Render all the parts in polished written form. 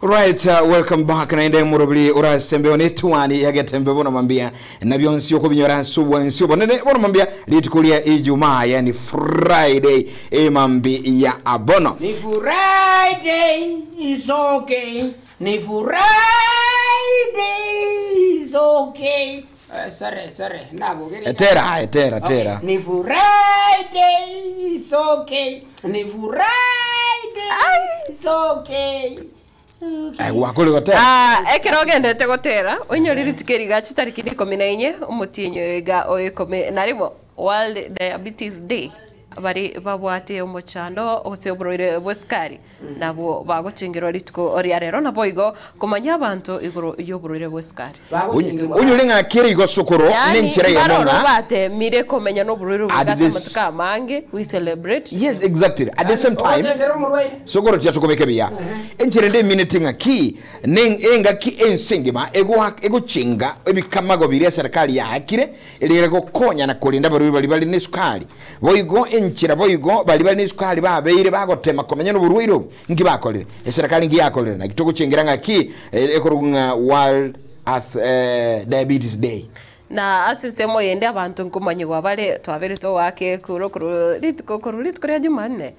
Right, welcome back na ende murobli ura sembe onetuani yagetembe bona mambia na byonsi yoko binyora nsubo nene bona mambia litukulia Ijumaa yani Friday mambi ya abono ni Friday is okay ni Friday is okay sorry nabo tera okay. Ni Friday is okay ni Friday is okay. Ai wakole gotera ekirogende te gotera onyoriri tukeriga chitariki 14 umutinyo ga oyekome narimo World Diabetes Day bari babwate omochando oseobroire bweskari nabo bagochingiro litiko oriarero nabo igo komanya abantu igoro yobroire bweskari unyolenga kiri go sokoro nenchire ya monga bate mire komenya no broire bweskari matuka mange we celebrate yes exactly at the same time sokoro tyatukomeke biya enchire nde minute ngaki nenga ki ensengema ego chinga ebikamago biri serikali ya hakire elire go konya na kulinda barubi bali ne sukali boigo enchira boigo bali ne sukali babeire bagotema komenya no burwiro ngi bakolere serikali ngi yakolere na kitoko chingira ngaki ekorunga World Diabetes Day na asisemo yende abantu nkumanyirwa bale twabere to wake kurokuru litiko Jumanne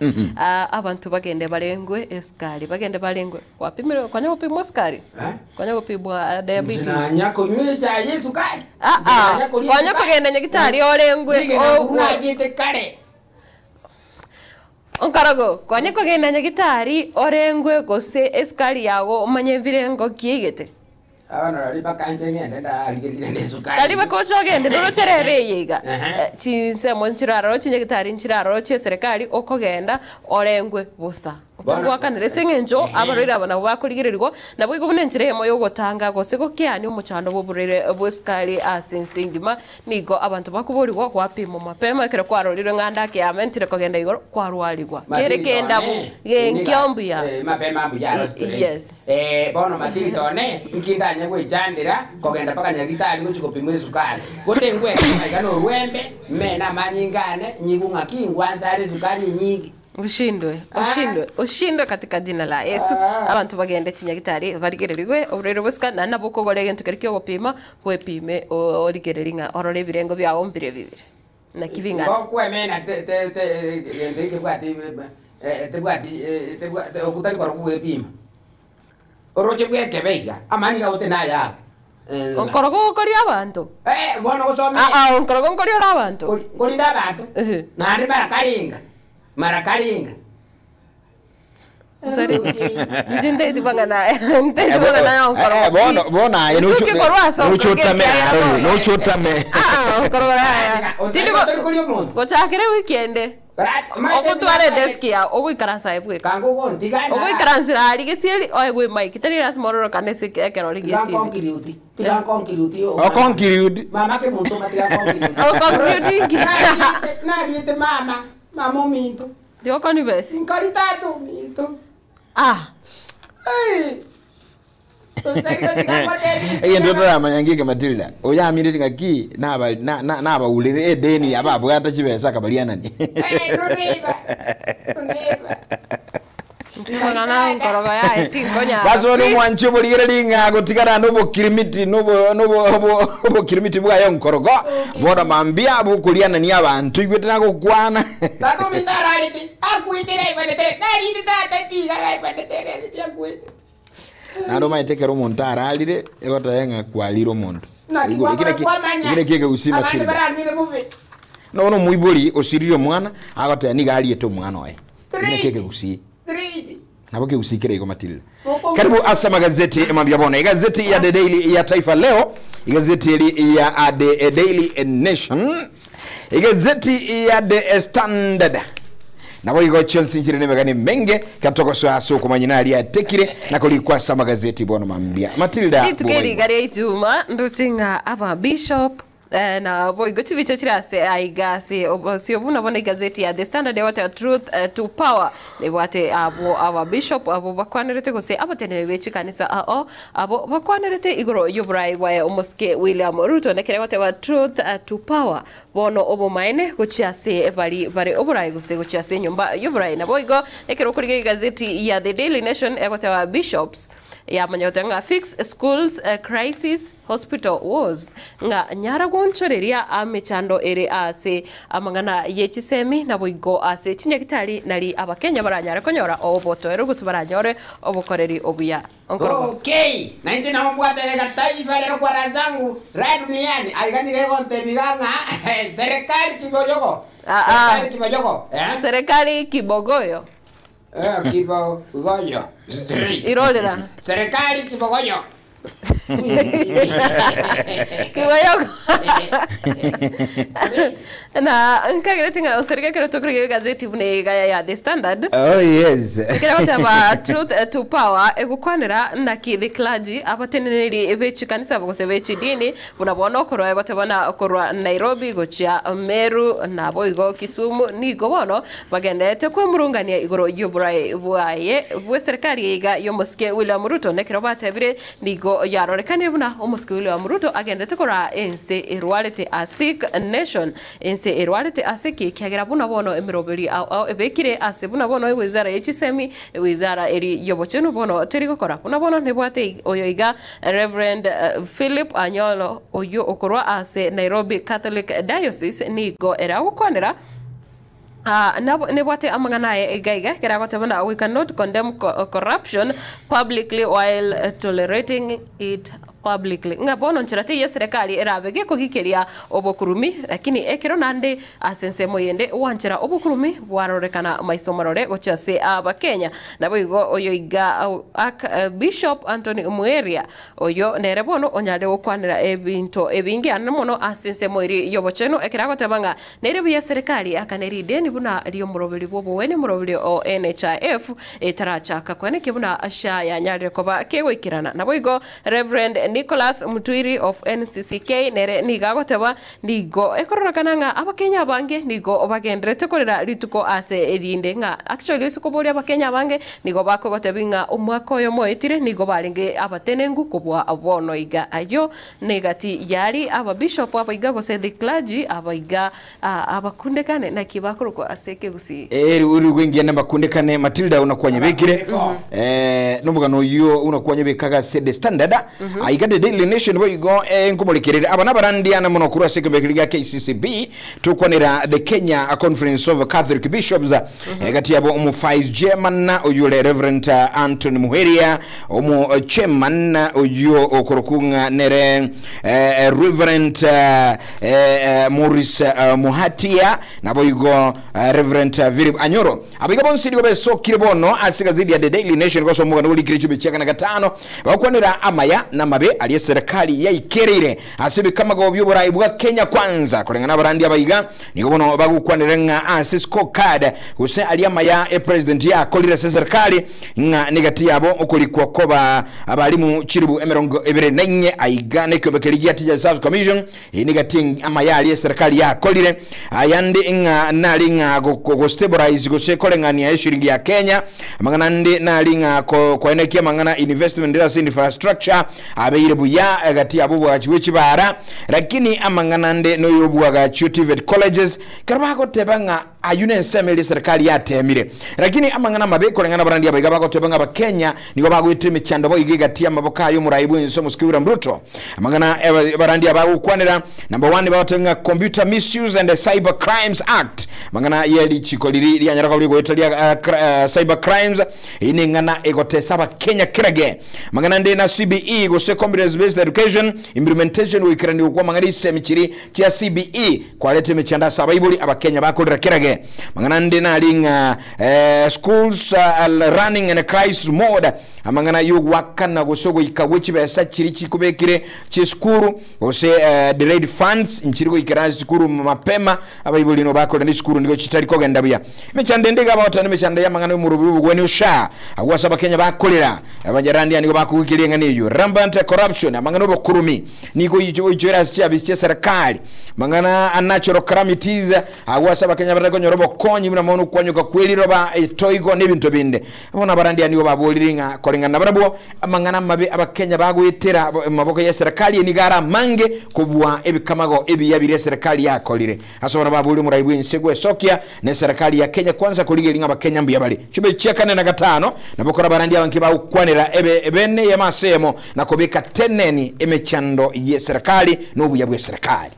abantu bagende balengwe esukali bagende balengwe wapimire kwanya gupimwa sukali kwanya gupimwa diabetes nyako nywe cha Yesu kali kwanya kugenda nyagitari orengwe ngagite kare onkarago kwanya kugenda nyagitari orengwe gose esukali yago umanye virengo kiegete abana riba kanje ngende ndaligirire nesukali kaliba kochogende dorocherere yiga chinse monchiraro chinyagitari nchiraro che serikali okogenda orengwe busa Wakanire sengenjo abarira abana bakurigirirwa nabo igubune nchiremo yo gotanga gose gokiani umuchando boburire bweskali asensingima nigo abantu bakuburirwa kwapimo mapema kire kwarorire nganda ke amentire kogenda igoro kwarwaligwa kerekenda bu ngiombuya mapema buya yes bono matiri tone nkindanye gwichandira kogenda paka nyagitari guchikopimwe sukali gotengwe kagano rwembe mena manyingane nyigunga kingwanza ari sukali nyingi ushindwe katika jina la Yesu abantu bagende chinyagitari barigererigwe oburero bwesika na naboko gorege ntukerikyo gopima wepime origereringa orore birengo byawo mbire bibire na kibinga kwemena te okutali kwa kuwepima oroche bwekebeiga amani gaote naya onkorogo kori abantu bono gosome onkorogo kori abantu kori abantu na ari marakaringa sorry njinde dibangana onkorogo bona no chotame onkorogo ya gochakire weekend okutware desk ya ogwikaransa ebwe kango gondigana ogwikaransa ari gesieli oyegwe mike tari rasmororo kanese kekero ligeti okonkiriudi mama ke muntu matiga okonkiriudi nariete mama minto Dio conivesi incaritato minto ndoto ya manyangike Matilda oya miriti ngaki naba ulire edeni ababwa atachibesa kabaliana ni baso no mwancho bulire linga gotikana nobo kirimiti nobo kirimiti bwayo nkorogo boda mambia abukuliana ni abantu igwetana kokwana bako mindaraliti akuitira ibanetere nariti tata piga ibanetere yakwete nado maitekero montara alire egota yenga kwaliro monto igire kike usima tiri no muiboli osiriro mwana agota ni gali eto mwana oye igire kike usi naboke usikire iko Matilda karibu asa magazeti mambo yabona gazeti ya The Daily ya Taifa Leo gazeti ya The Daily Nation gazeti ya The Standard nabo igo Chelsea nchire nemegani menge katoko so kumanyinali ya tekire na kulikwa sama gazeti bono mambia Matilda itukeri gari Ijumaa ndutinga aba bishop na boigo chibicho chirase aigasi obosiobuna bona igazeti ya The Standard wate Truth to Power ne wate abo bishop abo bakwanerete gose abatene bechi kanisa abo bakwanerete igoro yuburai wa omoske William Ruto nekere wate wa Truth to Power bono obo maine gochiase bari oburai gose gochiase nyumba yuburai na boigo ekero kuri igazeti ya The Daily Nation wate wa bishops ya manyotanga fix schools crisis hospital wars nga nyaragonchoreria amechando ere ase amangana yechisemi na boigo ase chinyagitari nari abakenya baranyara konyora oboto erugusu baranyore obukoreri obuya okay na nje na mbwate ga taifa lero kwa razangu ra duniani aiganire gonte biganga serikali kibogoyo serikali kibogoyo kibogoyo irolera serikali kibogoyo kibogoyo na nkagiratinga oseriga kero tokriga gazeti bune ya The Standard. Oh yes. Kira wata Truth to Power egukwanira na the clergy abateneneri ebechi kanisa bogose bechi dini bunabona okoro egotabona okorwa Nairobi gochia Meru na boigo Kisumu ni gobono bagendete kwemurungania igoro yuburai bwaye bwe serikali iga yomoske William Ruto nekiro batebire nigo yarorekane buna omoske William Ruto agendete kora ense irwalete a sick nation ense irwalete asiki kyagira buna bono emiroberi au ebekire ase buna bono wizara yechisemi wizara eri yobocheno bono terigokora buna bono nebwate oyoiga Reverend Philip Anyolo oyo okorwa ase Nairobi Catholic Diocese nigo era gukwanira nebwate amanganaye egaiga kera gotabana we cannot condemn corruption publicly while tolerating it publicly ngabono nchirate ya serikali erabege kugikeria obokurumi lakini ekero nande asense moyende wanchira obokurumi bwarorekana maisomorore gochase abakenya nabo igo oyo iga Bishop Anthony Mueria oyo nerebono onyade okwanira ebinto ebingi anamono asense moyiri yobocheno ekera gotabanga nerebu ya serikali akaneride nibuna riyo murobiri bobo wene murobiri o NHIF etarachaka kweneke buna asha ya nyade koba kegwikirana nabo igo Reverend Nicholas Mutwiri of NCCK nere nigagoteba nigo ekororokananga abakenya bange nigo bagendrete korera rituko ase erinde nga actually sukobori abakenya bange nigo bakogotebinga omwako yo moetire nigo baringe abatenengu kubwa abono iga ayo negati yari aba bishop abaiga gose the clergy abaiga abakundekane na kibakuruko aseke gusi uri gwingia na bakundekane Matilda unakuwa nyebekire numugano yo unakuwa nyebekaga The Standard aiga The Daily Nation boigo nkumulikirire abana barandi ana monokuru asekembekiriga KCCB tukwanira the Kenya Conference of Catholic Bishops gati yabo umufaiz chairman oyule Reverend Anthony Muheria chairman oyo okorokunga nere Reverend Morris Muhatia na boigo Reverend Philip Anyoro abiga bonsiri beso kirebono asiga zidi ya The Daily Nation kwa somo ngoli kirichubi cheka na gatano bakwanira amaya na mabe aliye serikali ya ikerire asibi kama go byoburayi bwa Kenya kwanza kulengana barandi abayiga niko bono bagukwanira Cisco card kuse aliyama ya president ya kolira serikali nga negati yabo okulikwa koba abalimu chiribu emerongo ebere nenye ayiga neko bekeligia tija South Commission negati amaya aliye serikali ya kolire ayande nga nalinga go stabilize go se kolengani ya shilingi ya Kenya mangana ndi nalinga ko enekia mangana investment infrastructure abeire buya agati abo bwachiwechi bara lakini amangana nde no yobwaga TVET colleges karabako tebanga ayune semeli serikali ya temire lakini amangana mabeko ngana barandi abaga bako tebanga ba Kenya niko bagwitime chando bo igigati amaboka yo muraibu enso muskiwira Ruto amangana barandi abago kwanira number 1 batenga Computer Misuse and Cyber Crimes Act mangana yeli chikoliri lyanyara ko ligwetalia cyber crimes ini ngana egotesa ba Kenya kirage mangana nde na CBE go competence based education implementation wikirani kwa mangari semichiri tia CBE kwa lete mechanda sabaibuli abakenya bakolera kirage mangana nde na linga schools running in a crisis mode amangana yo wakana gosogo ikawechi besa chirichi kubekire chiskuru ose delayed funds inchiriko ikirana sikuru mapema abaibuli no bakola ni sikuru ndiko chitari kogenda buya mechande ndega batane mechande yamangana mu rububu gweni usha agwasa abakenya bakolera abanjarandi ani bakukilenga niyo rampant corruption amangana bokurumi niko ichora cha serikali mangana unnatural calamities agwasa bakenya barako nyorobo konyi muna monu kwanyuka kweli roba toigo nebintu binde abona barandi ani baboliringa kolingana barabo amangana mabe abakenya bagwitira maboko ya serikali enigara mange kubwa ebikamago ebiyabire serikali yakolire asobona babuli muraibu insegwe sokia ne serikali ya Kenya kwanza kuligelinga abakenya mbiyabali chube chiakane na gatano nabokora barandi abanki bakwanira ebene yamasemo nakobeka teneni emechando ye serikali n'obuya bwe serikali.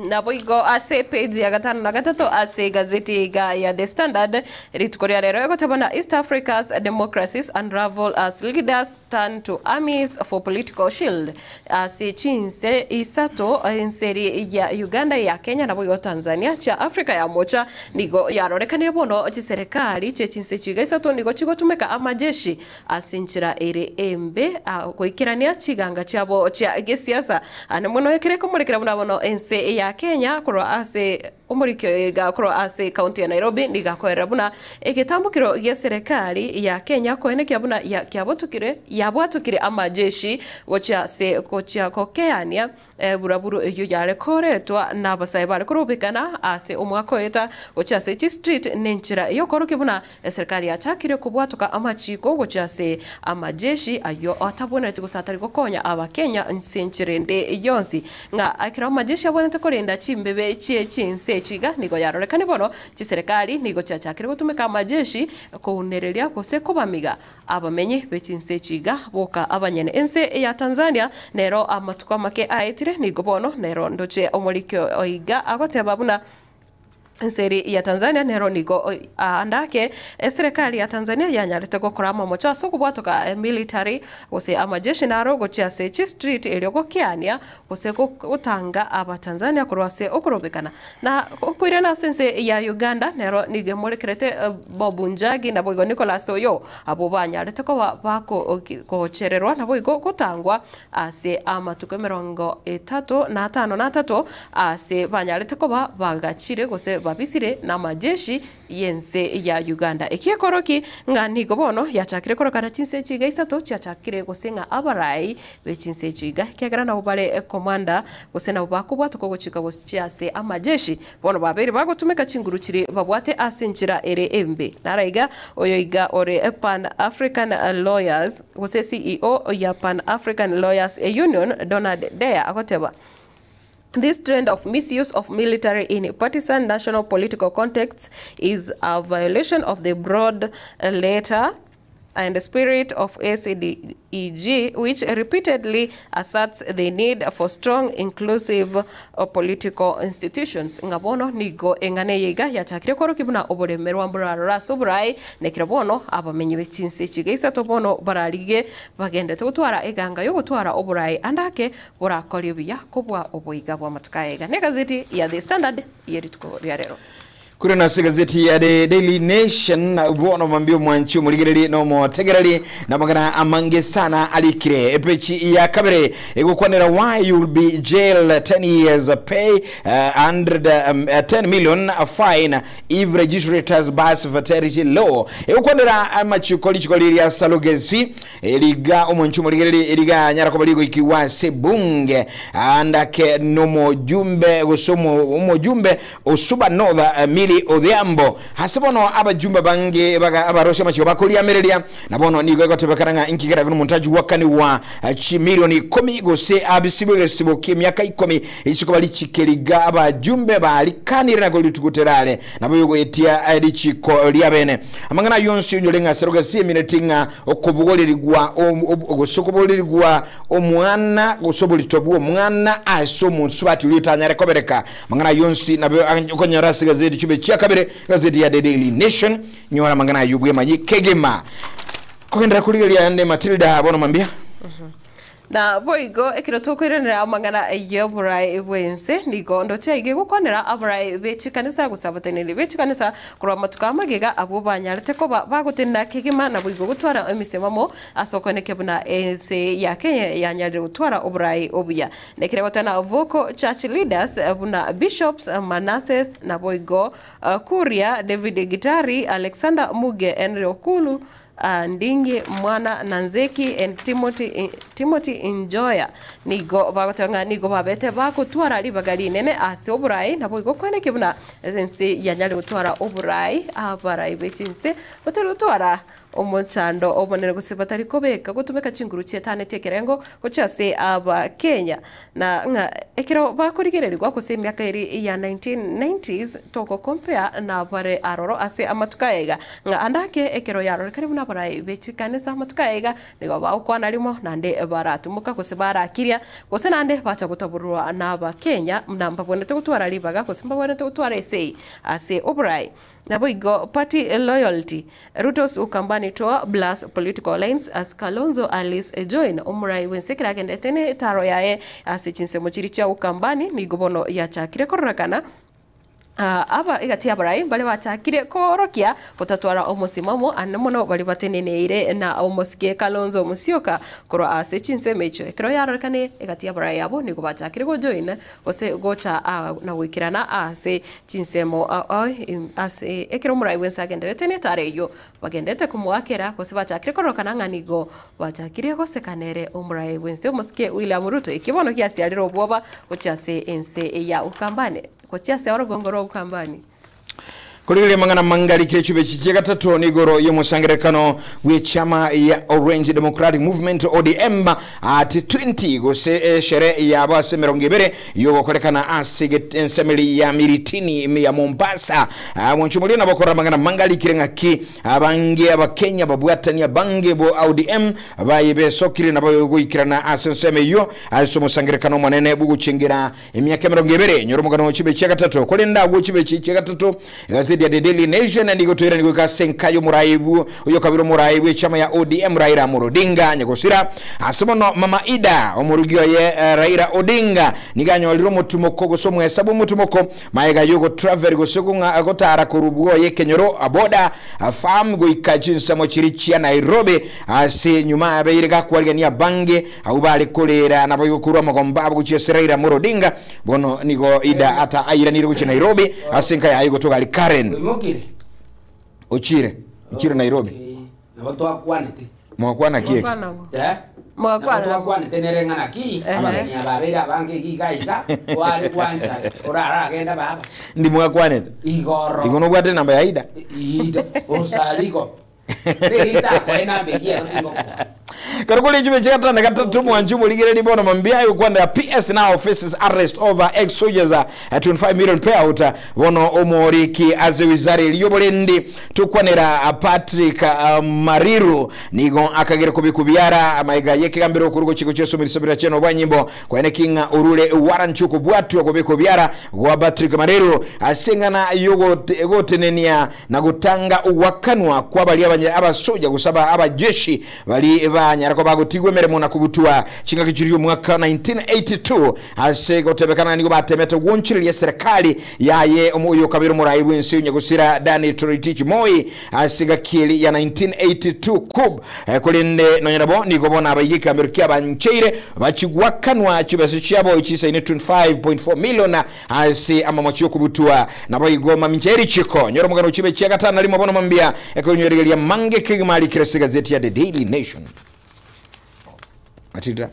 Na boigo ase page ya gatano na gatatu ase gazeti ya The Standard ritukoria rero egotabana East Africa's democracies unravel as leaders turn to armies for political shield. Ase chinse isato enseri ya Uganda ya Kenya na boigo Tanzania cha Afrika ya mocha nigo yarorekanire bono chi serikali che chinse chiga isato nigo chigotumeka amajeshi asinchira ere embe koikirania chiganga chabo cha gesiasa ane muno ekireko murekera bono ense ya Kenya kuro ase umurikyo ga kuro ase county ya Nairobi nigakorera buna ekitambukiro ya serikali ya Kenya koenekya buna ya kyabwatukire amajeshi gocha se kocha kokeania buraburu eyo yale koretwa nabasaye bale kurubikana ase umwako eta gocha se street nenchira yo koroke buna serikali yachakire kubwatuka amachiko gocha se amajeshi ayo atabona tigusatari gokonya abakenya nsenchirende yonsi nga akira amajeshi abonete korinda chimbebe chinse chiga nigo yarorekane bono chi serikali nigo chachakire gutumika amajeshi kunereria kose kubamiga abamenye bechinse chiga boka abanyene ense ya Tanzania nero amatuka make aitire nigo bono nero ndoche omorikyo oiga agoteba buna seri ya Tanzania nero nigo andake serikali ya Tanzania yanyarete gukora mocho asukubwatoka military ose amajeshi naro gocha se street elyogo kiania ose gutanga aba Tanzania kurwase okurobekana na kwirana sense ya Uganda nero nige molekerete Bobunjagi na boigo Nicholas Oyo abo banyarete ko bako kochererwa na boigo gutangwa ase amatuko 35 ase banyarete ko bagachire gose babisire na majeshi yense ya Uganda ekiyekoroki nga nigo bono yachakire korokana chinse chiga isato cyachakire gosenga abarai bechinse chiga kegara na ubale komanda gosena ubakubwa tukogochika gosyase amajeshi bono babiri bagotumeka chingurukiri babwate asinchira ere embe naraiga oyoiga ore Pan African Lawyers gose CEO ya Pan African Lawyers Union Donald Dea akoteba this trend of misuse of military in partisan national political contexts is a violation of the broad letter and the spirit of ACDEG, which repeatedly asserts the need for strong, inclusive political institutions. Ngabono nigo engane yega ya chakire koro kibuna oboremerwa mburara sobrai nekirabono abamenye bechinse chigeisa tobono baralige bagende tutwara eganga yo gutwara oburai andake burakori biya kubwa oboiga bwa matukaega ne gazeti ya The Standard yerituko rero. Kuna na gazeti ya The Daily Nation ubono mambio mwanchu muligereri no motegereri na magana amange sana alikire epechi ya kabere egukwanira why you will be jail 10 years pay 10 million fine if registrators bus fertility law egukwanira amachukoli chikoli ya salogezi eliga omonchu muligereri eliga nyara ko baligo ikiwa sebunge andake no mojumbe gosomo jumbe osuba north Mili Odhiambo hasibono abajumba bange abarosha machiko bakuli amerelia nabono nigo gotebekaranga inkigera kuno montaji wakani wa milioni 10 gose abisibwe siboki myaka 10 isiko bali chikeliga abajumbe bali kanira na golitukuterale nabo yogo etia adichiko liabene amangana yonsi nyolenga seroga si minetinga okubugolerigwa ogosokobolerigwa omwana gosobolitobu omwana asomo nsubati litanyare kobereka mangana yonsi nabo okonyara sigazeti chube chia kabere gazeti ya The Daily Nation nyora mangana yubwe maji kegema kokendera kuligelia ande Matilda bono mambia na boigo ekirotokwirenera amangana yoburai wense nigo ndoche ige gukonera aburai bechikanisa gusabatenele bechikanisa kurwa matuka magega abo banyarete ko bagutenda kegema na boigo gutwara emisemamo asokoneke buna ense yake yanyarire gutwara oburai obuya nekire gotana vocal church leaders buna bishops Manasseh na boigo Kuria David Gitari Alexander Muge Henry Okulu Ndingi Mwana Nanzeki and Timothy Enjoya nigo bagotanga nigo babete bakutwara libagari nene ase oburai nabo igokone kibuna ensi yanyali gutwara oburai abarai bechinste batari gutwara omochando obonere gusibatari kobeka gutumeka chinguru chetane tekerengo gochase aba Kenya na nga ekero bakorigererwa kose myaka iri ya 1990s toko compare na bare aroro ase amatukaega nga andake ekero yarore karibu na barai bechikanisa amatukaega nigo baukwana limo nande baratumuka kose barakiria kose nande bacha gutaburwa na aba Kenya mnamba bonete gutwara libaga kose mbabonete gutwara ase oburai nabo igo party loyalty Ruto's Ukambani tour blast political lines as Kalonzo Alice join umurai wensekira gendetene taro yae asichinse mochiri cha Ukambani ni gobono ya chakire korakana aba igati abarai bali bachakire korokia gutatwara omusimamo anemono bali bateneneire na omosike Kalonzo Musyoka koro ase chinse mecho ekero yarakane igati abarai abo nigo bachakire go join gose gocha na wikirana ase chinsemo ase ekero murai wensagenderete ne tareyo bagendete kumwakera gose bachakire korokana nganigo bachakire gose kanere omurai wense omosike William Ruto ikibono kiasialiro bwoba gochase ense ya Ukambani kocha se orogongoro Ukambani Kuligile mangana mangali kile chube chichega tatu nigoro yomusangerekano we chama ya Orange Democratic Movement ODM ati 20 gose shere ya base merongebere yogo kolekana asige ensemeli ya Miritini ya Mombasa mwanchumuli na bakora mangana mangali kile ngaki abange abakenya babwatani abange bo ODM abayibe sokiri na bayogo ikirana asenseme yo asomusangerekano manene bugu chingira emyaka merongebere nyoromugano chube chichega tatu kolenda go chube chichega tatu ya The Daily Nation and igotwera niko kasenkayo muraibu uyo kabiro muraibu chama ya ODM Raila Amolo Odinga nyagosira asomono mama Ida omurugyo ye Raila Odinga niganyo liro mutumoko gosomwe hesabu mutumoko maega yogo travel gosokunga agotara kurubugo ye kenyoro aboda farm go ikachinsa mochirichia Nairobi ase nyuma abeirega kwalgania bange aubale kolera nabayokuru amagomba abuchese Raila Amolo Odinga bono niko Ida ata aira niro guchi Nairobi asenka ya ayigo togali Karen Ochire Nairobi. Na watu akwanete. Mwakwana kiek. Mwakwana akwanete nerengana ki. Abageni ababera bange gigaika. Wale kwanza. Orara agenda baba. Ndi mwakwanete. Igoro. Igono bwate namba ya Ida. Ida. Osaligo. Ida kwa namba ya Ida. Karukuli chube chikata na katatu mwanjumu ligere libono mambia yu kwanda PS now faces arrest over ex-soldiers 25 million payout wono omoriki aze wizari liyobolendi tukwanera Patrick Mariru nigo akagere kubikubiara amaiga yeke kambiro kurugo chiko cheso milisabira cheno bwanyimbo kwa ene kinga urule waranchuku bwatu wakubikubiara wa Patrick Mariru asingana yogo egotenenia na gutanga uwakanwa kwa bali abasoja gusaba abajeshi bali nyarako bagutigwe meremo na kubutua chinga kichiriyo mwaka 1982 ase gotebekana nigo batemete wonchiri ya serikali yaye omuyo kabiro muraibu ensi nyagusira Dani Toritich Moi asiga kili ya 1982 kub kulinde nonyabo nigo bona abayika amerika bancheire bachigwakanwa chibese cyabo ichisa 25.4 million ase amamochiyo kubutua nabo igoma mincheri chiko nyoro mugano chibe cyagatana limo bona mambia ekonyweregelia mange kigimali kirese gazeti ya The Daily Nation. Atida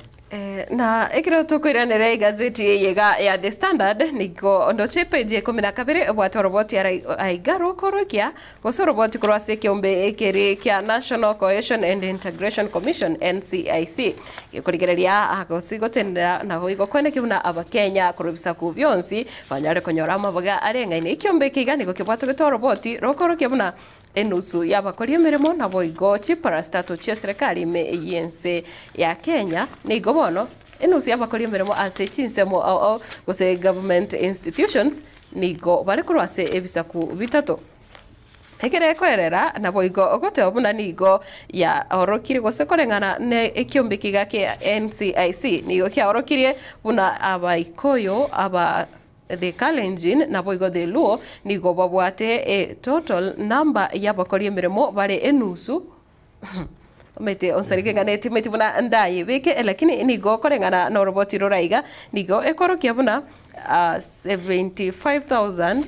na ekiro tukuiranere gazeti yega ya The Standard niko ndo chepe je 12 bwa roboti aigaro korokia goso roboti kurase kiombe ekere kia National Cohesion and Integration Commission NCIC ikurigereria agosigo tenda na hoigo kwene kibuna abakenya kurubisa ku byonsi banyare konyora amabaga arenga ine kiombe kiga niko kibwato gito roboti rokorokia buna enusu y'abakora imirimo nabo igo chiparastato cha serikali me yense ya Kenya ni gobono enusu y'abakora imirimo ase chinsemo gose government institutions nigo bari kurwase ebisaku bitatu ekere kwerera nabo igo ogote obuna nigo ya orokire gose korengana ne ekiombe kiga ke NCIC nigo kya orokire buna abaikoyo aba the Kalenjin na boigo de Luo nigo babwate total number y'abakora imirimo bare enusu mete onsarige ngane timeti buna ndaye beke lakini nigo korengana no roboti roraiga nigo ekorokia buna 75,000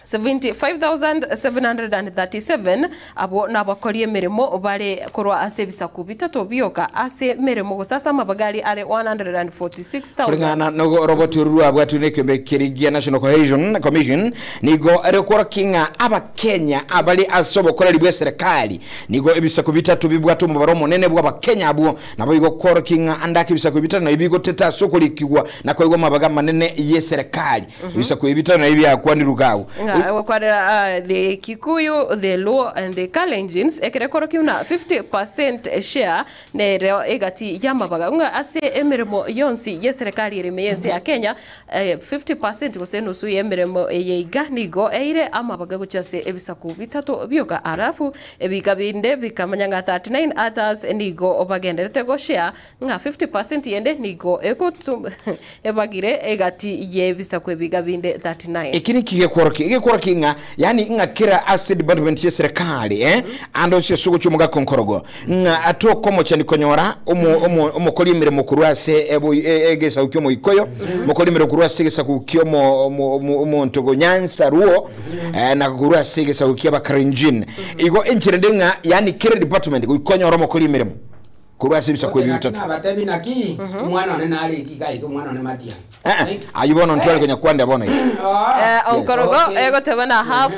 75,737 abo nabakorie mirimo bari kurwa ase bisaku bitatu bioka ase mirimo gusasa mabagari are 146,000 kulingana no robot ruwa bwatu ne kembe kirigia National Cohesion Commission nigo rekora kinga aba Kenya abali asobo kora libwe serikali nigo ibisaku bitatu bibwatu mu baromo nene bwa Kenya abo nabo igo kora kinga andaki ibisaku bitatu na ibigo teta sokulikigwa na ko igo mabaga manene ye serikali ibisaku bitatu na ibi akwani rugawo the Kikuyu, the Luo and the Kalenjins ekerekoro kiuna 50% share nereo egati yamabaga unga ase emirimo yonsi ye serikali irimeyensi ya Kenya 50% gose nusu yemirimo yeiga nigo eire amabaga guchase ebisaku bitatu byoga arafu ebiga binde bikamanyanga 39 others nigo obagenderete go share nga 50% yende nigo ekotum ebagire egati ye bisaku ebiga binde 39 ikini kigekoro kinga yani nga kira acid department ya serikali ando sio sugu chumuga konkorogo nga ato komo chani konyora umukoli mire mukuru ase egesa ukyo ikoyo mukoli mire mukuru ase egesa ukyo mo ntogo Nyanza ruo na kuru ase egesa ukyo bakarinjin igo enchirendenga yani kira department ikonyora mukoli mire kuru ase bisa kwebi bitatu abatebi naki mwana one nali ikiga iko mwana one matia ayubona ntwale kwenye kwande abona hiyo onkorogo ego tebana half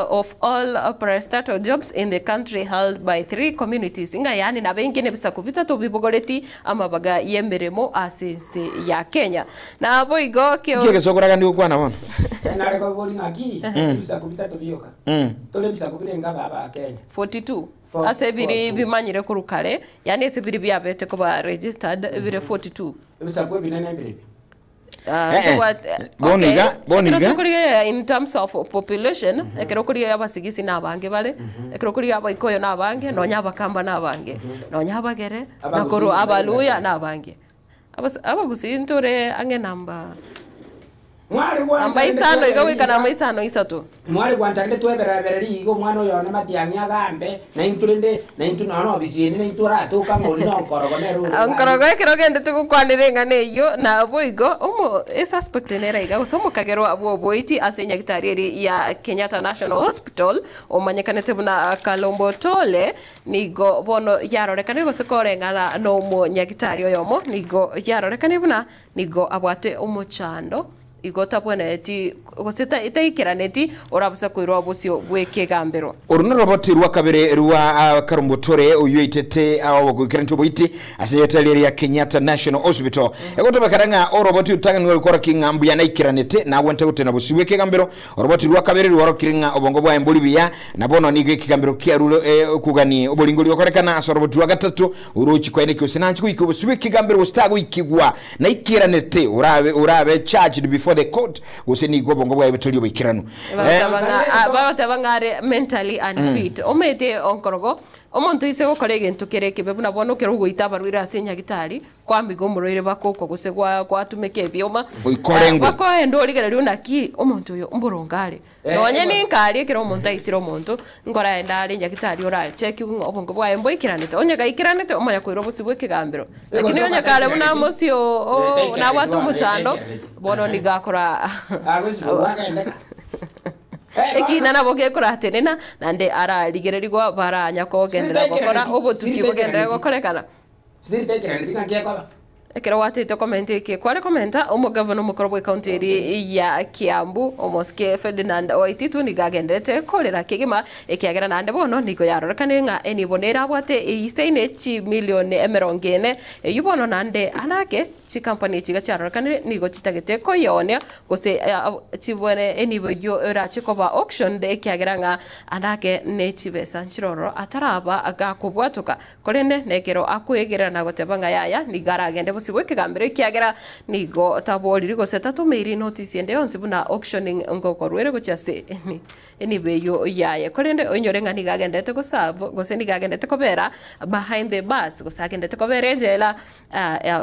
of all parastatal jobs in the country held by 3 communities inga yani na bengine bisa kubitatu bibogoleti amabaga yemeremo asese ya Kenya na abo igo kike sokora ndi ukwana bona nale ko boli naki bisa kubitatu bioka tole bisa kubirenga baba Kenya 42 ase biri bimanyire kurukale yani ese biri byabete ko ba registered bire 42 bisa kwe binene bire boniga in terms of population ekirokuri abasigisi nabange bale ekirokuri abaikoyo nabange nonya bakamba nabange nonya bagere nakoro abaluya nabange abagusintore ange namba amaisano igawikana amaisano isatu mwali gwantande tweberaberi igo mwana oyo ne matianya gambe na inturende na intuna no bizini na intura to kangoli no nkorogo ne ru nkorogo ekirogende tukukwanire ngane iyo na aboigo umo esa aspect nera iga usomo kagero abo boiti asenya gitari ya Kenyatta National Hospital omanyekanete buna Kalombo Tole nigo bono yarorekane go sekore ngala no mo nyagitari oyomo nigo yarorekane buna nigo abwate umuchando igota bwana eti goseta itaikiraneti orabusa kwirwa busyo bweke gambero oruno roboti rwa kabere rwa Karumbutore uyu itete awo gukirento boiti aseyetali ya Kenyatta National Hospital egota bakaranga oroboti utanga ni gukora kingambu ya naikiranete na wente utena busyo bweke gambero oroboti rwa kabere rwa rokiringa obongo bwa embolibiya nabono nige kigambero kia rulo kugani obolingoli okorekana asoroboti rwa gatatu uruchi kwa eneki usinanchi kuiko busyo bweke gambero ustago ikigwa naikiranete urabe charged before the court useni gobongo bwa ibetoli bikirano batabangare mentally unfit omete onkorogo omuntu ise gokorege ntukereke bebuna bono kerugo itabarwira asenya gitari kwambigo muroire bakoko gusegwa kwatumeke byoma bako endo ligere unaki omuntu yo mburongare nonye ni nkari kero omuntu aitiro omuntu ngora endari nyagitari ora check obongo bwa embo ikiranete onye gaikiranete omanya kwiro busibwe kigambiro lakini onye kale buna mosio na watu muchando bono nigakora ekina nabo gekuratenena nande ara ligererigwa baranya ko gendera gukora obutuki bugendera gukorekana ekero watete comment eke kware commenta umugavana umukoro bwe county ya Kiambu omoske Ferdinand Waititu nigagendete kolera kigima ekiagera nande bono nigo yarorekane nga enibonera bwate iseine chi milioni emerongene yubono nande anake chi company chiga charorekane nigo chitagete koyonia gose chibone eniboyo era chikoba auction de ekiagera nga anake ne chibesa nchiroro ataraba agakubwatuka kolene nekero akuegera na gotebanga yaya nigaragende sibweke gambere kiagera nigo taboli go setatu meiri notice ende onsi buna auctioning ngoko rwere go chase eni beyo yaye kolende onyorenga nigagendete go save go sendi gagendete ko bera behind the bus go sagendete ko bere jela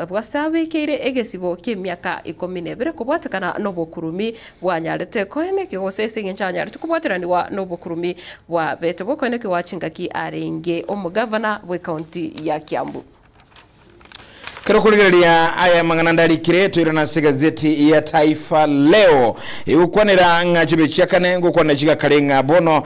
bwasabe kire egesibo kemyaka 12 kubwatakana no bokurumi bwanyarete ko ene ke go sese ngenchanyarete kubwatirani wa no bokurumi bwa bete bwo ko ene ke wachingaki arenge omugavana we county ya Kiambu kero kuligeria aya manganandari kireto irana gazeti ya Taifa Leo ikwanira ngachibe chakane ngokwana chika kalenga bono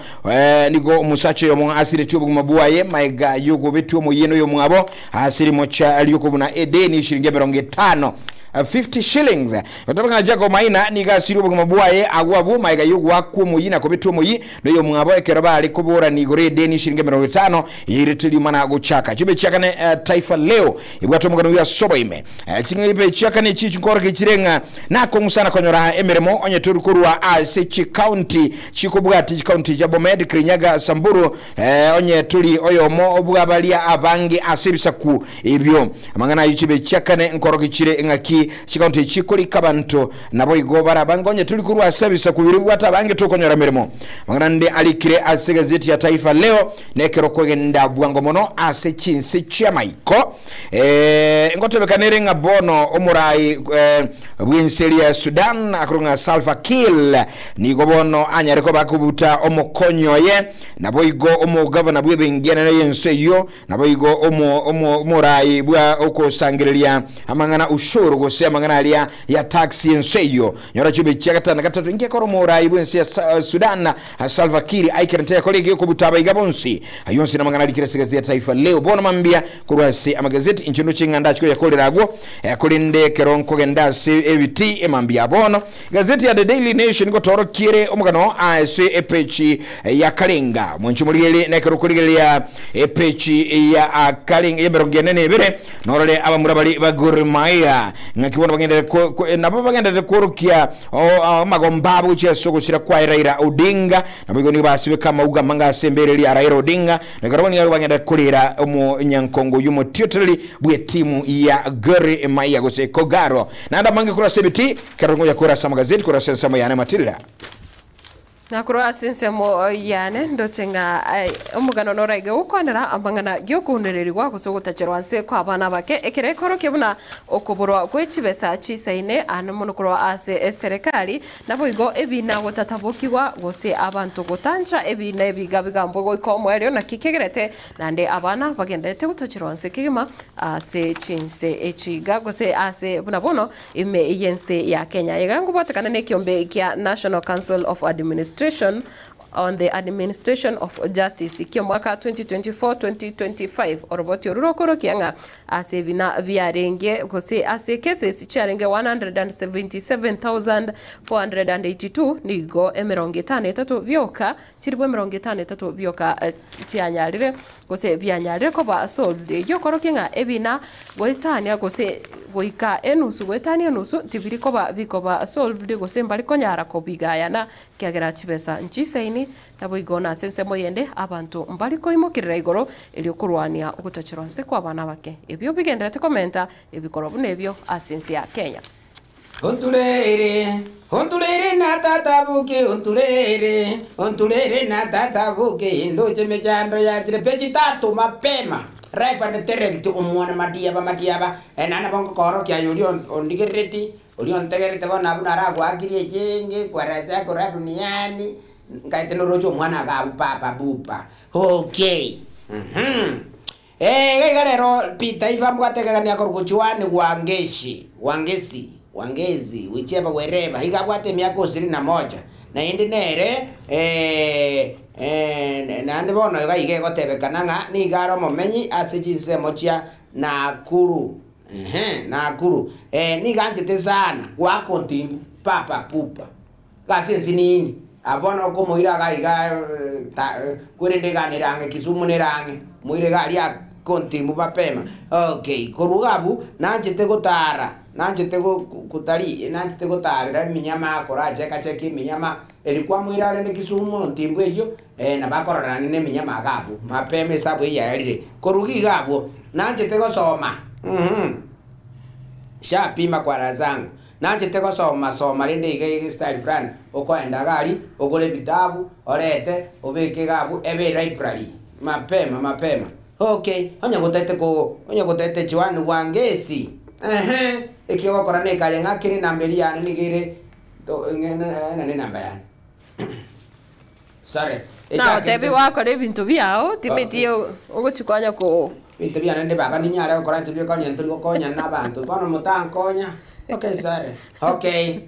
niko musacho yo asire tubu mabuaye maiga yugo betu mo yeno yo mwabo asiri mocha aliyoko buna edeni shilingi 50 50 shillings otabanga jako maina niga sirubo mabuaye agwabu maiga yugo waku muyina ko betu muyi no yo mwabo ekeraba ali kubura ni gore deni shilingi 50 yirituli mana guchaka chibe chakane Taifa Leo ibwato mugano ya soboime chingibe chakane chichinkora kichirenga nako musana konyora emeremo onye turukurwa Ase County chikubwati county ya Bomed Kirinyaga Samburu onye tuli oyomo obwabalia abangi asibisaku ebyo amangana yichibe chakane nkoro kichire ngaki chikaunti chikuli kabanto nabo igobara bangonye tuli kurwa service kubiribwata bange tokonyora meremo mangana ndi alikire Ase gazeti ya Taifa Leo nekero kwegenda bwango mono Ase chinsi chia maiko ngotebekanere nga bono omurai bwenseri ya Sudan akurunga Salva Kiir ni gobono anyareko bakubuta omukonyoye nabo igo omu governor bwebengena yense yo nabo igo omurai bwa okosangirilia amangana ushuru gose amangana alia ya taxi yense yo nyora chibe chakatana katatu ngekoro murai bwensi ya Sudan Salva Kiir aikirante kolege okubutaba igabonsi ayonsi namangana alikire gazeti ya Taifa Leo bono mambia kurwasi amagazeti inchino chinganda chiko yakoleragwo yakolinde keronko gendasi ebiti emambia bono gazeti ya The Daily Nation ko toro kire omugano Ase epechi ya Kalenga mwenchumuliele nekerokuligele ya epechi ya Kalenga yemerongenene bire norale abamurabali bagor Mahia ngakibona bagende nabo bagende kurukia magombabo cyesoko shira kwa Raila Odinga nabo ni basibe kama uga manga sembere ya Raila Odinga nekaraboni yabo bagende kulira omu nyankongo yumo totally bwe timu ya Gor Mahia gose Kogaro nanda mange kura sebiti karongo ya kura sama gazeti kura sensamo yana Matilda na kura sensamo yana ndochenga omugano noraiga ukwanira ambangana gyokunererwa gusogotachirwa nse kwa bana bake ekere koro kibuna okuburwa kwechibesa chisaine anomuno kura Ase serikali nabo igo ebina gotatabukirwa gose abantu gotanja ebina ebigabigambo goikomweryo na kikegerete nande abana bagendete gutachirwa nse kigima Ase chinse echiga gose Ase bunabono ime yense ya Kenya yegangu batakana nekiombe kia National Council of Administration on the Administration of Justice ikio mwaka 2024-2025 oroboti orurokoro kianga Ase vina viarenge gose Ase cases chiarenge 177,482 nigo emerongitane tatu byoka chiribwe emerongitane tatu byoka chianyarire gose bianyarire ko ba solde yokoro kianga ebina goitania gose goika enusu goitania enusu tibiri ko ba bikoba solde gose mbali konyara ko bigayana kyagera chibesa nchisaini nabo igona sense moyende abantu mbali ko imukirira igoro eli okurwania ogutachirwa nse kwa bana bake ebyo bigendete komenta ebikoro bunebyo asensi ya Kenya Ontulere na tatabuke ontulere na tatabuke ndoche mechando ya trepechi tatu mapema refa de terrekti umwana matiaba enana bongo koro kya yuri ondigereti Olion tegerete bona abunara gwakiri ejenge kwaraja kora duniani ngaiteno rocho mwana ga papa bupa okay galero pita ifambwa tegagani akorgochwani wangezi wicheba wereba higabwate miaka 21 na indi nere nande bono gaige gotebekana nga ni garo momenyi Ase jinse mochia Nakuru Nakuru ni ganjete sana wako ntimbu papa pupa gasensi nini abono ko muira gaiga kurendeganirange Kisumu nerange muire gali akontimbu bapema okay korugabu nanjete gotara nanjete kutari nanjete gotara minyama akora cheki minyama elikuwa muira ale Kisumu ntimbu eyo na bakorana ne minyama gabu mapeme sabu ya elire korugi gabu nanjete gosoma Shapima kwa razangu nanje teko soma rende ige style friend okoenda gari ogole vitabu orete obeke gabu ebe library mapema okay onya gotete chwani wangesi ekiwa kora ne kale ngakiri namberi yani nigire to ne namba yani sorry na tebi wako le bintu byao timetio ogochikwanya ko Bintu bya nende baba ni nyale okora ntibyo konya nturi konya n'abantu. Bono mutankonya. Okay, sorry. Okay.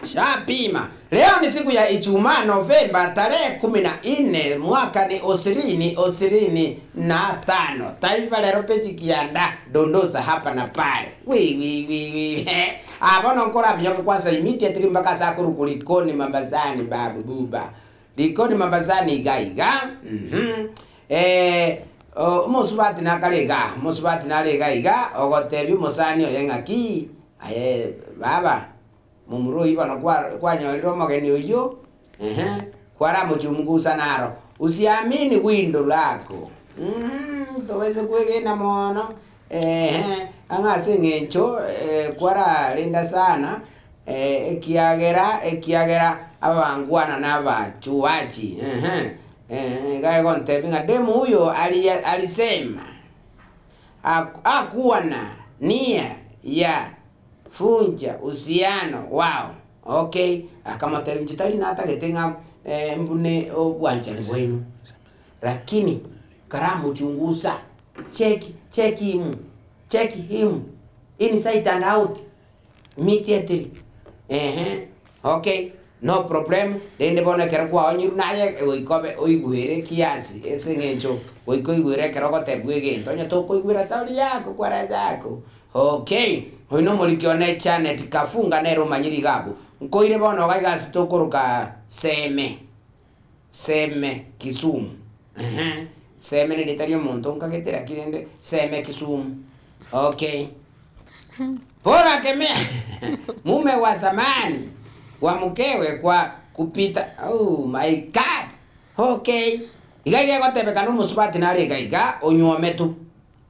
Shapima. Leo ni siku ya Ijumaa Novemba tarehe 14 mwaka ni 2025. Taifa lero pechi kianda dondosa hapa na pale. Wi. Abono nkora byoko kwanza immediately mpaka saa kurukulikoni mambazani babu buba. Likoni mambazani igaiga. Musubati na lega ogotebi musani oyengaki. Baba mumuro ibana kwa nyoriro mageni uyo kwara muchumgusa naro usiamini windo lako toweze kwegena mono angase ngencho kwara linda sana ekiagera abangwana n'abachuachi gae gonte binga demu huyo alisema akuwa na nia ya funja uhusiano wao. Okay, kama talinjitali na hata getenga mbune obwanja bwenu. Lakini karamu chunguza. Check him inside and out immediately. Okay, no problem. Dende bona kera kwa onyiru naye oikobe oigwire kiasi ese ngencho oikoigwire kera gotebwege ntonya tokoigwira sauri yako kwa razako. Okay, hoino mulikione Janet kafunga nero manyiri gabu. Nkoire bono gaigasi tokuruka Seme Kisumu. Seme ni litario muntu nkagitera kirende Seme Kisumu. Okay. Bora keme mume wa zamani wa mkewe kwa kupita. Oh my god. Okay. Igaiga gotebe kanu musubati na gaiga onyuome tu.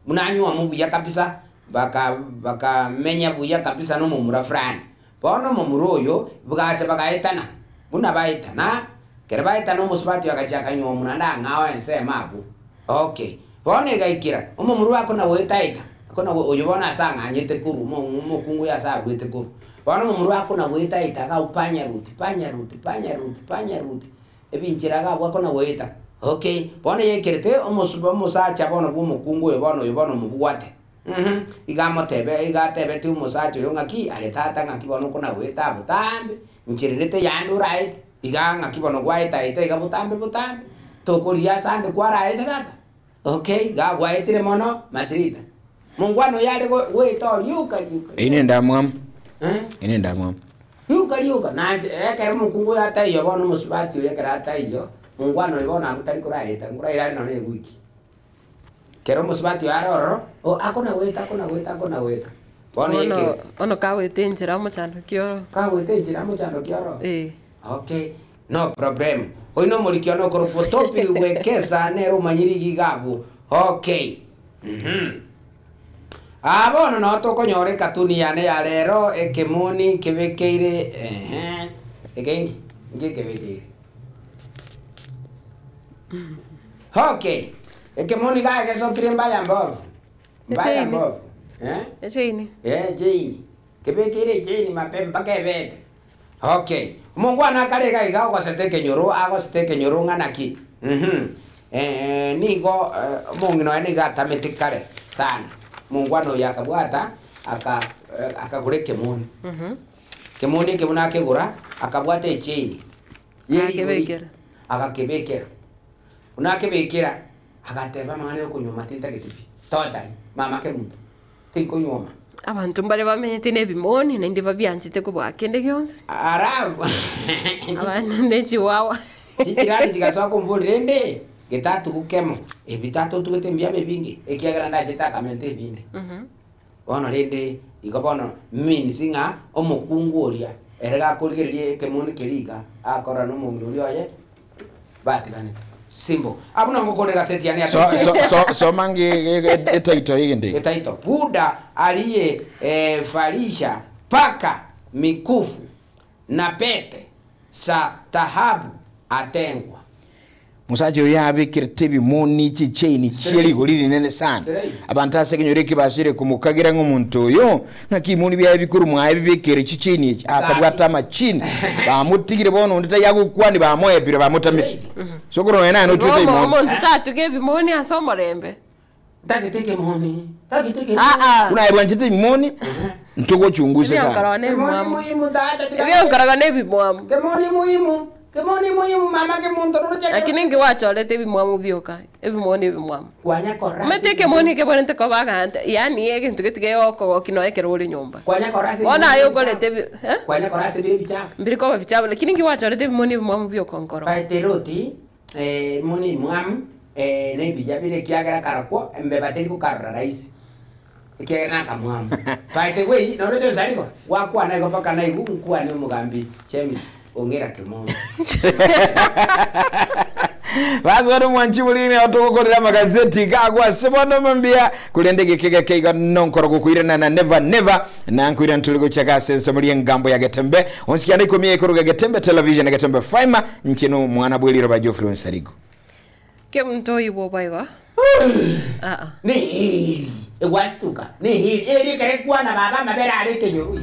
Munanyua mubuya kabisa. Baka menya buya kabisa no mumura frani. Bono mumuro oyo bugacha bagaitana. Buna baitana. Kera baitana musubati bagachaka nywa munanda ngawa ense mabu. Okay. Bono igaikira. Mumuro wako na wetaita. Akona oyo bona sanga anyete kuru mukungu ya sa gwete kuru. Bono mumuro wako na wetaita ga upanya ruti. Ebinchira ga wako na weta. Okay. Bono yekirete musacha bono bumukungu yo bono mubuwate. Igatebe tu musacho yo ngaki aletata ngaki bono kuna weta butambe nchirete yandu right ngaki bono gwaita ite butambe tokoria sande kwa right data. Okay, ga gwaitire mono Madrid mungwano yale weta yuka ine ndamwam yuka na kera mukungu yata iyo bono musubati yo kera ata iyo mungwano ibona ngutari kuraita nguraira no ne wiki. Kero musubati aroro akona weta. Ono kawete njira muchando kioro. Okay, no problem. Oino mulikiono koropotopi wekesa nero manyiri gigabu. Okay. Abono no tokonyore katuni yane ya lero ekemoni kebekeire again ngikebekeire. Okay. Ekemoni gae keso kiremba yambo. Bayambo. Jane. Jane. Kebekire Jane mapemba kebede. Okay. Mungu anakarega igao kwa seteke nyoro nganaki. Nigo mungu no eni gata metikare sana. Mungu ano yakabwata akagure kemoni. Kemoni kemuna kegura akabwata Jane. Akakebekera. Unakebekera agateba mane okunyoma tinta gitipi. Totally. Mama ke muntu. Tikunyoma. Abantu mbale bamenyete nebimoni na ndi babyanjite kubwakende gyonse. Arabu. Abantu nechiwawa. Chikirani chikaswa kumbulende. Getatu kukemo. Ebitatu tuketembia bebingi. Ekiagala ndachitaka mente binde. Ono lende ikobono mini singa omukungu oria. Erega kuligerie kemoni keriga. Akora no mungu oria ye. Batikane. Simbo. Abuna ngokolega seti yani so mangi etaito yende. Etaito. Buda aliye falisha paka mikufu na pete sa tahabu atengwa. Musacho yabikira tebi moni chicheni chiri goliri nene sana. Abantu asekenyore kibashire kumukagira nk'umuntu oyo nakimuni bya bikuru mwabibikira chicheni akabwata machini bamutigire bono ndita yagukwani bamwebire bamutamire. Sokoro ena no twete imoni. Omuntu tatu gebimoni asomorembe. Takiteke moni. Unaibwanjite moni. Ntoko chunguze sana. Kemoni muhimu dada. Rio karagane bimwamu. Kemoni muhimu mama ke muntu ruche. Lakini ngiwacha olete bimwamu bioka. Ebimoni bimwamu. Kwanya korasi. Mete kemoni ke bonente ko baga. Yani yeke ntuke yoko kino ekero uri nyumba. Kwanya korasi. Ona yo golete Kwanya korasi bicha. Mbiriko bicha lakini ngiwacha olete bimoni bimwamu bioka nkoro. Paiteroti moni muhamu ne bija bire kiagara karako embe bateli ku karra rais. Ikena kamwamu. Paite we no reto zariko. Wakwa na iko paka na igu nkwa ne mugambi. Chemis ongera kimono. Bazo ndo mwanchi mulini otokokorera magazeti gagwa sebono mambia kulendege kega nonkoro kukwirana na never na nkwira ntuligo chaka senso muri ngambo ya Getembe onsikia ndiko mie kuruga Getembe television Getembe Faima nchino mwana bweliro ba Geoffrey Nsarigo ke mto ibo baiwa ne hili ewastuka ne hili kare kwa na baba mabera ale kenyoru.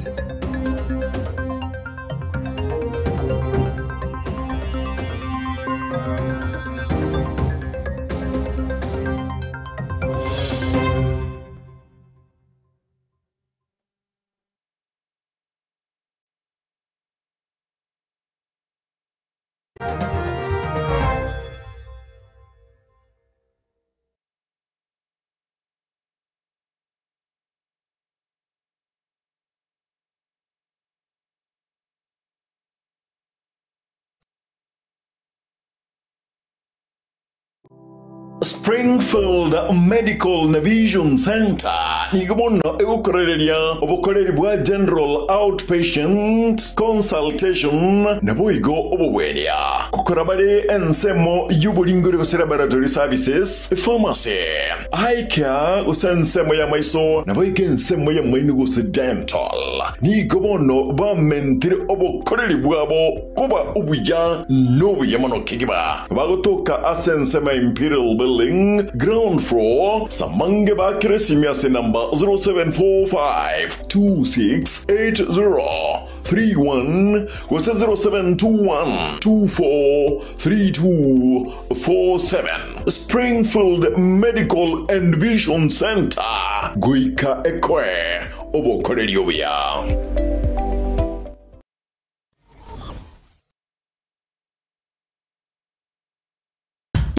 Springfield Medical Vision Center nigomono egukorereria obukoreri bwa general outpatient consultation naboigo obubweria kukorabare ensemo y'uburingore go laboratory services pharmacy eye care usensemo ya maiso naboigo ensemo ya maino go dental nigomono ba mentire obukoreri bwabo kuba ubuya n'obuyamano kigiba bagotoka asensema Imperial Building, ground floor, Samangeba Kresimyase number 0745-2680-31 was 0721-243247. Springfield Medical and Vision Center, Guika Ekwe, Obokoreriobia.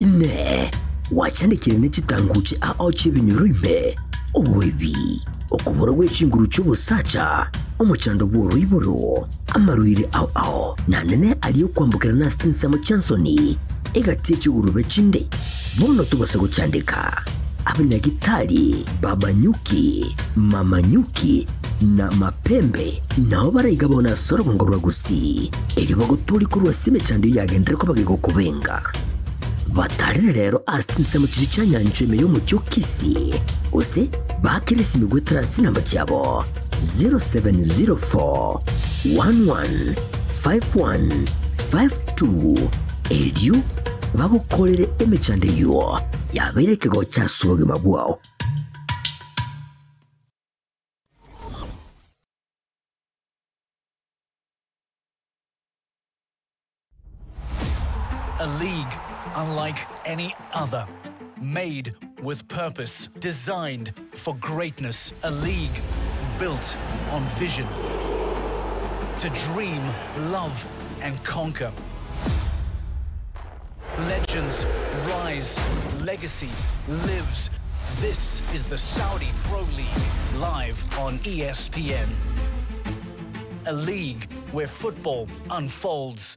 Ne wachandikire n'ekitanguki ao cy'ebinyurume owebi okubura gw'ekinguru cy'obusaca omukyando bw'orwiboro amarwire ao nanene aliyo kwambukira na Stinsamo Chansoni egati ekigurube kinde bono tubasa gucyandika abanyagitari Baba Nyuki, Mama Nyuki na Mapembe nabo barayiga bona sorwa ngorwa gusi eri baguturi kurwa sime cyande yagendere ko bagigo kubenga batarire rero Stinsamo kiri cyanyanjwe yo mu cyokisi ose bakirisi migwe trasi namba cyabo 0704 115152 elio bagukorere emechande yo yabereke go cyasubuge mabwao. A league unlike any other, made with purpose, designed for greatness. A league built on vision, to dream, love, and conquer. Legends rise, legacy lives. This is the Saudi Pro League, live on ESPN. A league where football unfolds.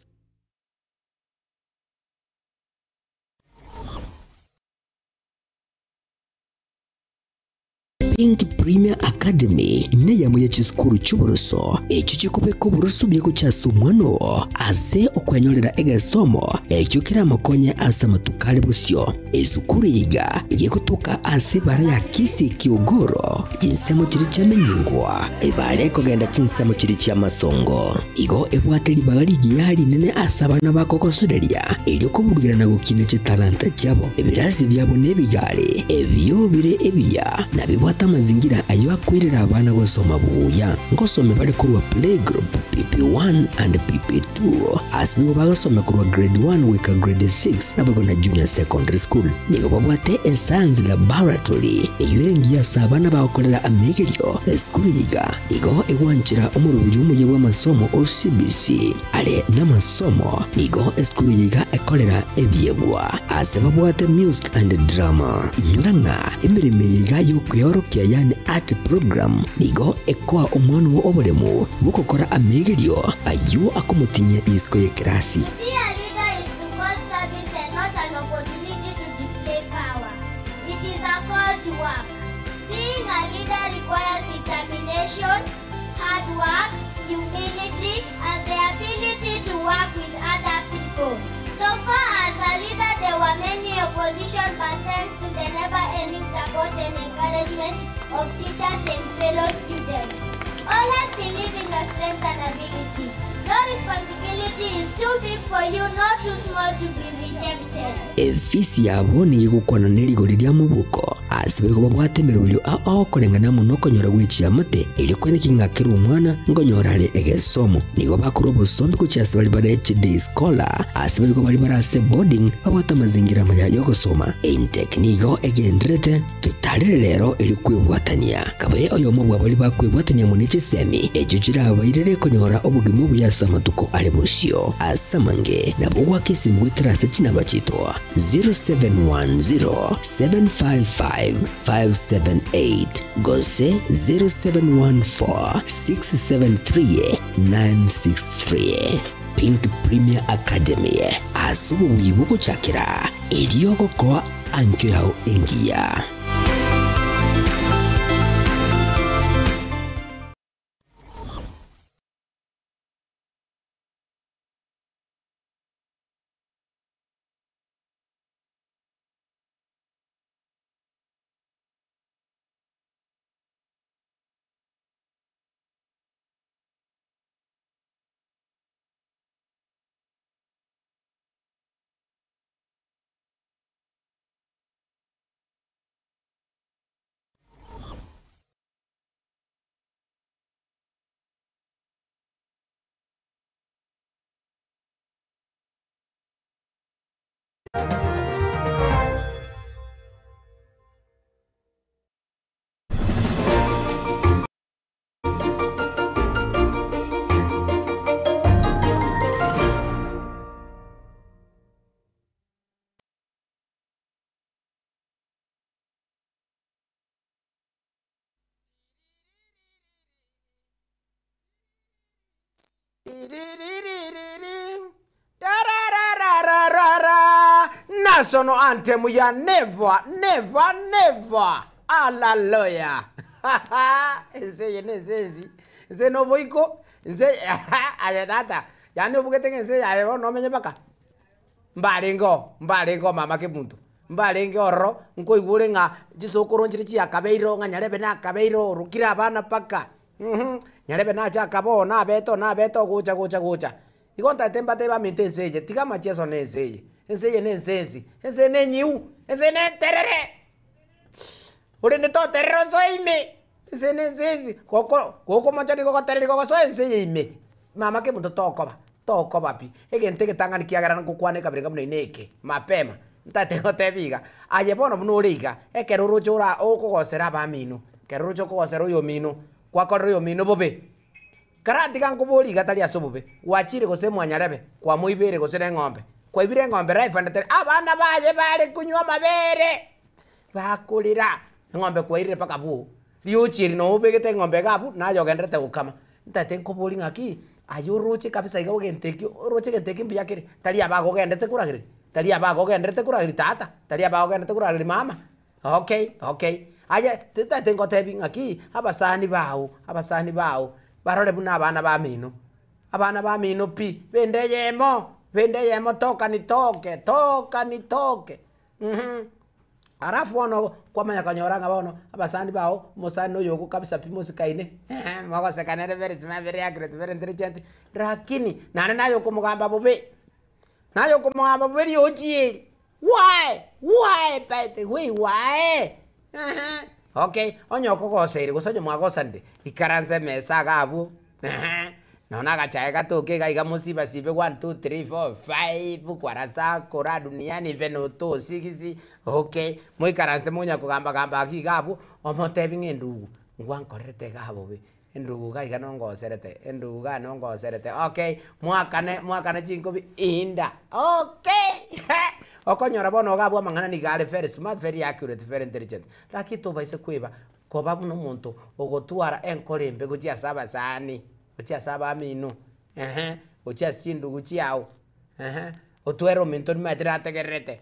Pink Premier Academy ne yamuye chiskuru cy'uburuso ecyo kikubeko uburuso byego cyasumwano aze okwanyolera egasomo ecyo kiramakonye asamatukale busyo ezukuriga yekutuka ase bara ya kisi kiogoro jinsemo kiri cyamenyingwa ebare kogenda chinsemo kiri cyamasongo igo ebwateli bagaligi yali nene asabana bakokosoderia elyo kubugirana gukine cyitalanta cyabo ebirasi byabo nebijale ebyo bire ebiya nabibwata mazingira ayo akwirira abana gusoma buya ngosome bari kurwa playgroup PP1 and PP2 asbigo bagasome kurwa grade 1 wika grade 6 nabago na junior secondary school nigo babwate a science laboratory eyurengiya sabana bakorera amegerio school yiga igo egwanchira umurubiri umuye w'amasomo OCBC ale n'amasomo nigo school yiga ekolera ebyegwa asebabwate music and drama inyuranga imirimo yiga yo kuyorokia yani art program nigo ekwa umwana wo oburemu bukokora amegerio ayo akomutinye isko ye krasi. Hard work, humility, and the ability to work with other people. So far as a leader, there were many opposition, but thanks to the never-ending support and encouragement of teachers and fellow students. Always believe in your strength and ability. No responsibility is too big for you, not too small to be rejected. Efisi yabo ni gukwana nirigoriria mubuko asibego babwatemera bulyo ao kolengana muno konyora gwicia mate ili kweniki ngakira umwana ngonyorale egesomo nigo bakuru busombi kucyasa bali bara HD scholar asibego bali barase boarding babwata mazingira maya yo gusoma intechnigo egendrete tutale lero ili kwibwatania kabaye oyo mubwa bali bakwibwatania munice semi ejujira abayirere konyora obugimu buyasa matuko ali busyo asamange nabo wakisimbwe trase kinaba kitwa 0710-755-578 Gose 0714-673-963 Pink Premier Academy asubu wibuko chakira iliyoko kwa ankyo yao engia. National anthem ya never, never, never. Hallelujah. Nze no boiko. Nze ayadata. Yani ubugete nze ayo no menye baka. Mbalengo mama kebuntu. Mbalengo oro nko igure nga gisokoro nchiri akabeiro nga nyarebe na akabeiro rukira abana paka. Nyarebe na cha kabo na beto gocha. Ikonta temba teba mintenseje tiga macheso nenseje. Enseje nensenzi. Ense nenyiu. Ense nenterere. Ore neto terero soime. Ense nensenzi. Koko machari koko terere koko so enseje ime. Mama ke muto toko papi. Egente ke tangani kiagara nkukwane kabirega muno ineke. Mapema. Ntate gotebiga. Aye bono muno uriga. Ekeruru chora okogosera ba mino. Keruru chokogosera yo mino. Kwa koryo mino bobe. Karati kankubuli gatali asobube. Wachire gose mwanyarebe. Kwa muibere gose ngombe. Kwa ibire ngombe raifandatere abana baje bale kunywa mabere. Bakulira. Ngombe kwa ire paka bu. Liuchiri no ubegete ngombe gabu na yogendrete ukama. Ntate nkubuli ngaki. Ayo roche kabisa iga ogenteki. Roche genteki mbiyakire. Tali abago gendete kuragire. Tali abago gendete kuragire tata. Tali abago gendete kuragire mama. Okay. Aye teta tengo tebi ngaki abasani bawo. Barole buna abana ba mino. Abana ba mino pi. Vendeyemo toka nitoke. Arafu wano kwa manya kanyoranga wano abasani bao mosani no yogo kabisa pimusika ine. Mwago sekanere very accurate, very intelligent. Rakini nana yoko mugamba bobe. Na yoko mugamba bobe yoji. Why? Pete, why? Okay, onyo kokoseri kusoje mwakosande. Ikaranze mesa gabu. Naona kachae katoke kaiga musiba sibe 1 2 3 4 5 kwarasa kora duniani venoto 6. Okay, moikaranze munya kugamba gamba akigabu omotebi ngendugu. Ngwankorete gabo be. Endugu kaiga nongoserete. Endugu ga nongoserete. Okay, mwakane chinkobi inda. Okay. Okonyora bono gabo mangana ni gale very smart, very accurate, very intelligent. Lakini to baise kweba koba muno muntu ogotwara enkolembe gucia saba sani. Gucia saba amino. Gucia sindu guciao. Otwero minto ni madra tegerete.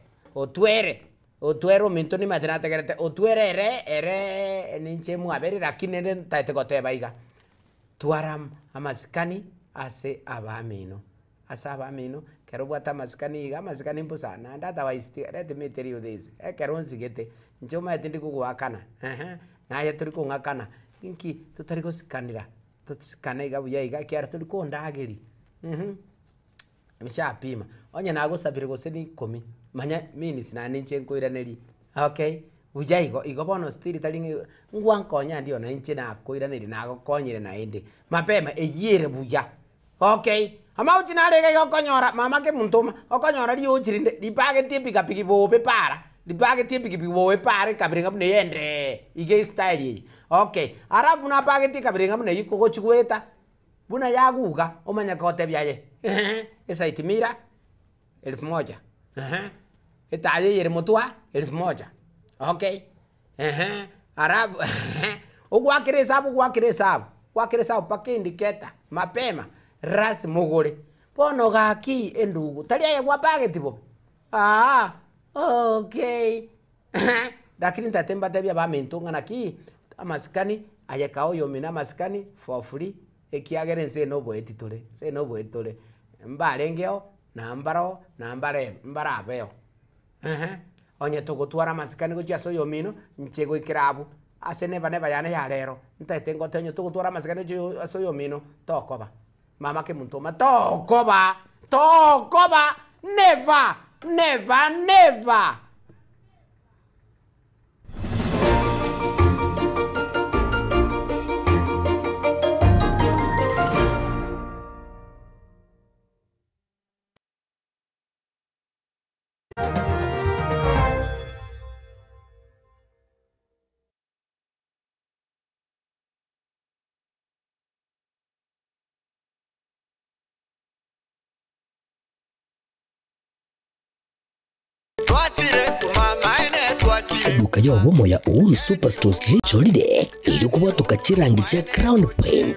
Otwero minto ni madra tegerete. Otwere ere ninche muaberi lakini nende taite goteba iga. Tuaram amaskani ase abamino. Asa abamino. Kero bwata maskani iga maskani mpusa na ndata waisti let me tell you this kero nsigete nchoma yatindi kugwakana na ya turi kungakana inki tutari kusikanira tusikana iga buya iga kyara turi kondageri misha pima onye nago sabire goseni 10 manya mini sina ninche nkoiraneri okay buya igo bono spirit ali ngwankonya ndio na inche na koiraneri nago konyire na indi mapema eyire buya okay. Ama uchinarege yokonyora mama ke muntoma okonyora ri ochirinde dipage tipika piki bobe para dipage tipiki piki bobe para kabringa mne yende ige style. Okay, arabu na page tika kabringa mne yiko gochugweta buna yaguga omanya kote byaye esa itimira 1000 etaye yere motwa 1000. Okay, arabu ogwakire sabu pakindi keta mapema ras mugore pono gaki endugu talia ya gwapage tipo okay lakini tatemba tabia ba mentonga naki amaskani ayakao yomina maskani for free ekiagere se no boetole mbarengeo nambaro mbarabeo onye togotwara maskani gochia so yomino nchego ikirabu ase neba yane ya lero ntaitengo tenyo togotwara maskani jo so yomino tokoba mama ke muntoma tokoba never. Duka ya Omo ya Uhuru Superstores Rich Holiday ili kuwa tukachirangi cha Crown Paint